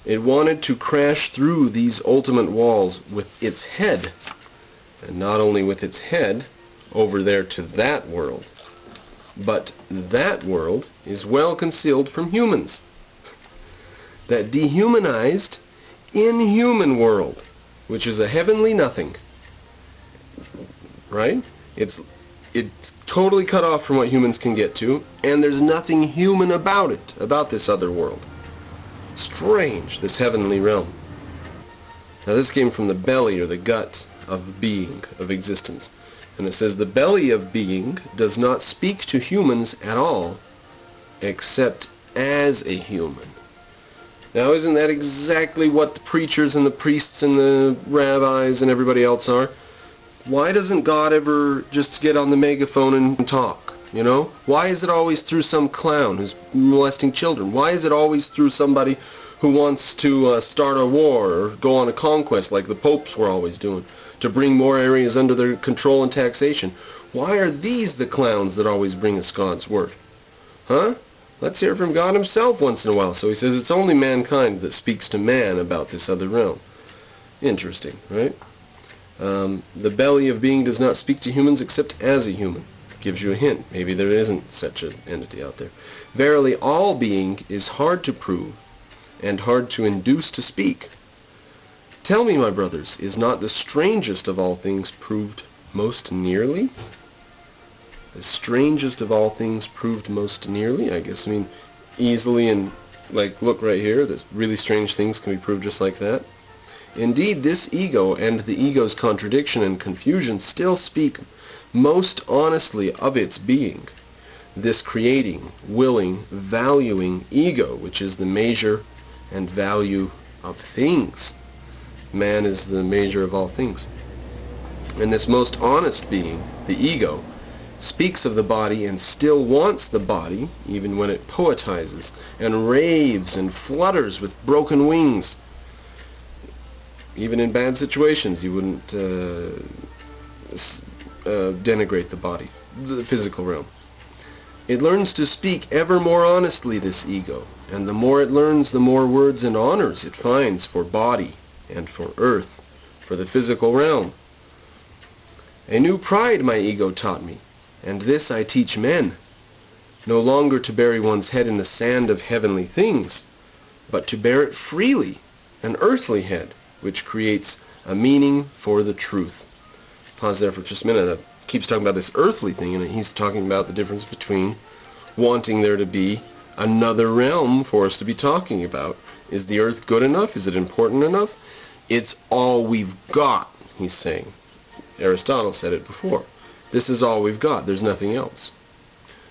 It wanted to crash through these ultimate walls with its head, and not only with its head over there to that world, but that world is well concealed from humans. That dehumanized, inhuman world, which is a heavenly nothing, right? It's totally cut off from what humans can get to, and there's nothing human about it, about this other world. Strange, this heavenly realm. Now this came from the belly, or the gut, of being, of existence. And it says, the belly of being does not speak to humans at all, except as a human. Now isn't that exactly what the preachers and the priests and the rabbis and everybody else are? Why doesn't God ever just get on the megaphone and talk? You know? Why is it always through some clown who's molesting children? Why is it always through somebody who wants to start a war or go on a conquest like the popes were always doing, to bring more areas under their control and taxation? Why are these the clowns that always bring us God's word? Huh? Let's hear from God himself once in a while. So he says it's only mankind that speaks to man about this other realm. Interesting, right? The belly of being does not speak to humans except as a human. Gives you a hint. Maybe there isn't such an entity out there. Verily, all being is hard to prove and hard to induce to speak. Tell me, my brothers, is not the strangest of all things proved most nearly? The strangest of all things proved most nearly? I guess, easily, and look right here, this really strange things can be proved just like that. Indeed, this ego and the ego's contradiction and confusion still speak most honestly of its being. This creating, willing, valuing ego, which is the measure and value of things. Man is the measure of all things. And this most honest being, the ego, speaks of the body and still wants the body, even when it poetizes and raves and flutters with broken wings. Even in bad situations, you wouldn't denigrate the body, the physical realm. It learns to speak ever more honestly, this ego, and the more it learns, the more words and honors it finds for body and for earth, for the physical realm. A new pride my ego taught me, and this I teach men, no longer to bury one's head in the sand of heavenly things, but to bear it freely, an earthly head, which creates a meaning for the truth. Pause there for just a minute. That keeps talking about this earthly thing, and he's talking about the difference between wanting there to be another realm for us to be talking about. Is the earth good enough? Is it important enough? It's all we've got, he's saying. Aristotle said it before. This is all we've got. There's nothing else.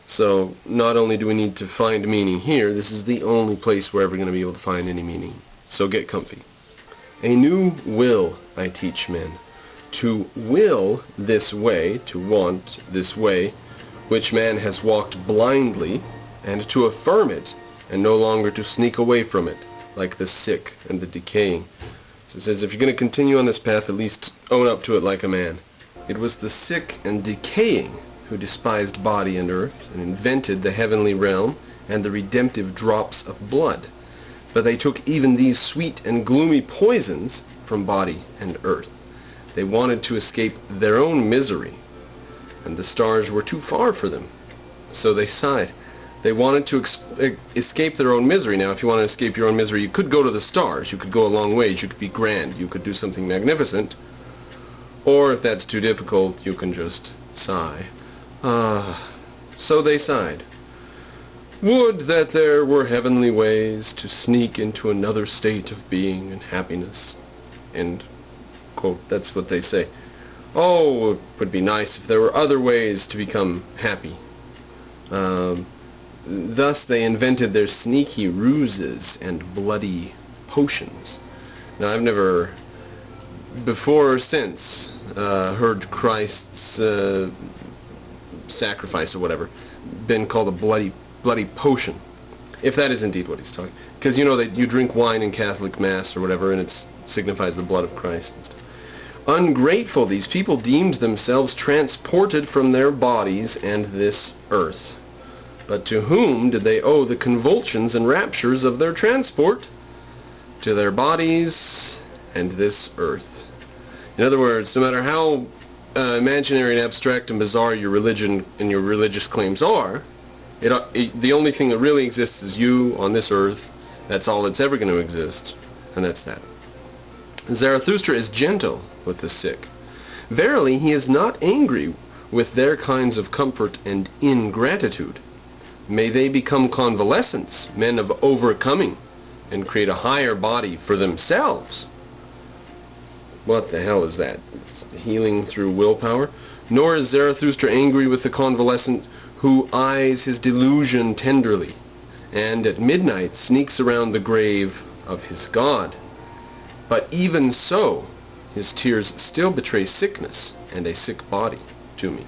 So not only do we need to find meaning here, this is the only place we're ever going to be able to find any meaning. So get comfy. A new will I teach men, to will this way, to want this way, which man has walked blindly, and to affirm it, and no longer to sneak away from it, like the sick and the decaying. So it says, if you're going to continue on this path, at least own up to it like a man. It was the sick and decaying who despised body and earth, and invented the heavenly realm and the redemptive drops of blood. But they took even these sweet and gloomy poisons from body and earth. They wanted to escape their own misery, and the stars were too far for them. So they sighed. They wanted to escape their own misery. Now, if you want to escape your own misery, you could go to the stars. You could go a long ways. You could be grand. You could do something magnificent. Or, if that's too difficult, you can just sigh. So they sighed. Would that there were heavenly ways to sneak into another state of being and happiness. End quote. That's what they say. Oh, it would be nice if there were other ways to become happy. Thus they invented their sneaky ruses and bloody potions. Now, I've never, before or since, heard Christ's sacrifice or whatever been called a bloody potion, if that is indeed what he's talking. Because you know that you drink wine in Catholic Mass or whatever, and it signifies the blood of Christ and stuff. Ungrateful, these people deemed themselves transported from their bodies and this earth. But to whom did they owe the convulsions and raptures of their transport? to their bodies and this earth. In other words, no matter how imaginary and abstract and bizarre your religion and your religious claims are, the only thing that really exists is you on this earth. That's all that's ever going to exist, and that's that. Zarathustra is gentle with the sick. Verily, he is not angry with their kinds of comfort and ingratitude. May they become convalescents, men of overcoming, and create a higher body for themselves. What the hell is that? It's healing through willpower? Nor is Zarathustra angry with the convalescent who eyes his delusion tenderly, and at midnight sneaks around the grave of his God. But even so, his tears still betray sickness and a sick body to me.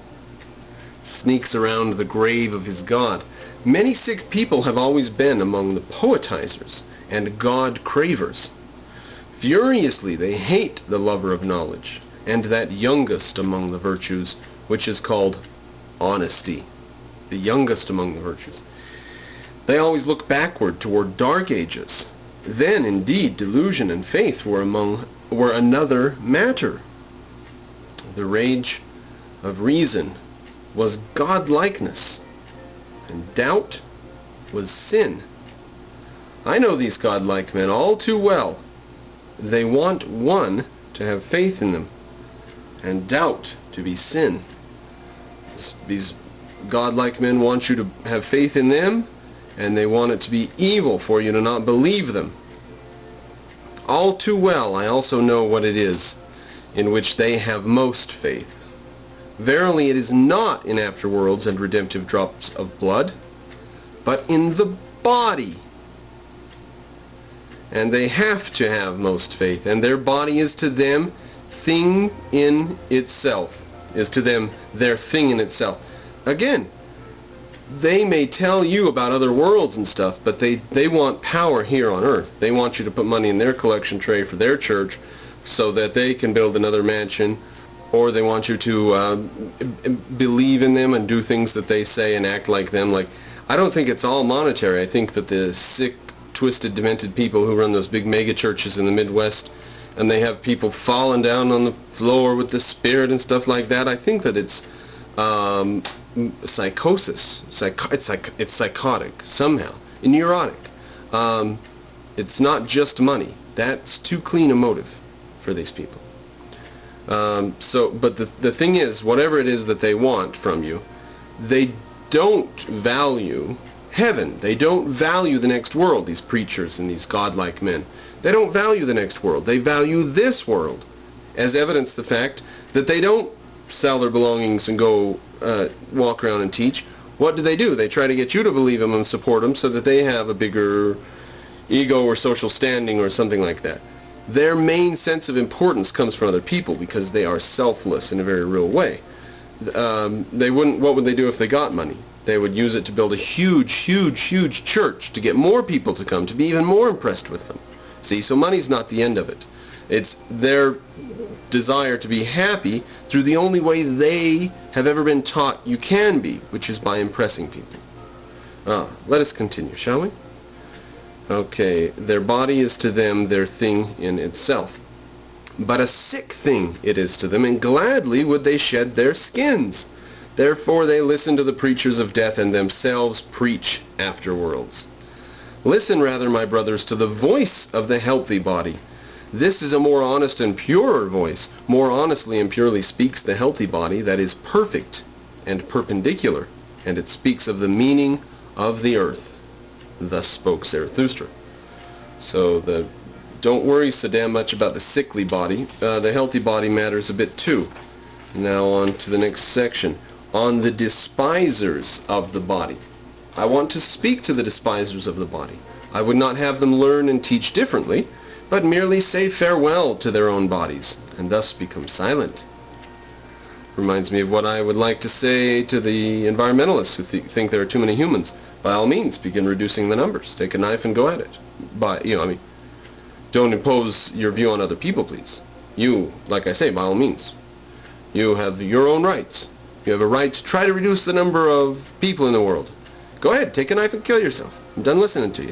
Sneaks around the grave of his God. Many sick people have always been among the poetizers and God-cravers. Furiously they hate the lover of knowledge, and that youngest among the virtues, which is called honesty. The youngest among the virtues. They always look backward toward dark ages. Then, indeed, delusion and faith were another matter. The rage of reason was godlikeness, and doubt was sin. I know these godlike men all too well. They want one to have faith in them, and doubt to be sin. These godlike men want you to have faith in them, and they want it to be evil for you to not believe them. All too well I also know what it is in which they have most faith. Verily, it is not in afterworlds and redemptive drops of blood, but in the body. And they have to have most faith, and their body is to them thing in itself, is to them their thing in itself. Again, they may tell you about other worlds and stuff, but they want power here on earth. They want you to put money in their collection tray for their church so that they can build another mansion, or they want you to believe in them and do things that they say and act like them. Like, I don't think it's all monetary. I think that the sick, twisted, demented people who run those big mega churches in the Midwest, and they have people falling down on the floor with the spirit and stuff like that, I think that it's psychosis. It's psychotic somehow, neurotic. It's not just money. That's too clean a motive for these people. But the thing is, whatever it is that they want from you, they don't value heaven. They don't value the next world, these preachers and these godlike men. They don't value the next world. They value this world, as evidence the fact that they don't sell their belongings and go walk around and teach. What do? They try to get you to believe them and support them so that they have a bigger ego or social standing or something like that. Their main sense of importance comes from other people because they are selfless in a very real way. What would they do if they got money? They would use it to build a huge, huge, huge church to get more people to come, to be even more impressed with them. See, so money's not the end of it. It's their desire to be happy through the only way they have ever been taught you can be, which is by impressing people. Let us continue, shall we? Okay, their body is to them their thing in itself. But a sick thing it is to them, and gladly would they shed their skins. Therefore they listen to the preachers of death, and themselves preach afterworlds. Listen rather, my brothers, to the voice of the healthy body. This is a more honest and purer voice. More honestly and purely speaks the healthy body that is perfect and perpendicular, and it speaks of the meaning of the earth. Thus spoke Zarathustra. So don't worry so damn much about the sickly body. The healthy body matters a bit too. Now on to the next section. On the despisers of the body. I want to speak to the despisers of the body. I would not have them learn and teach differently, but merely say farewell to their own bodies, and thus become silent. Reminds me of what I would like to say to the environmentalists who think there are too many humans. By all means, begin reducing the numbers. Take a knife and go at it. Don't impose your view on other people, please. You, like I say, by all means. You have your own rights. You have a right to try to reduce the number of people in the world. Go ahead, take a knife and kill yourself. I'm done listening to you.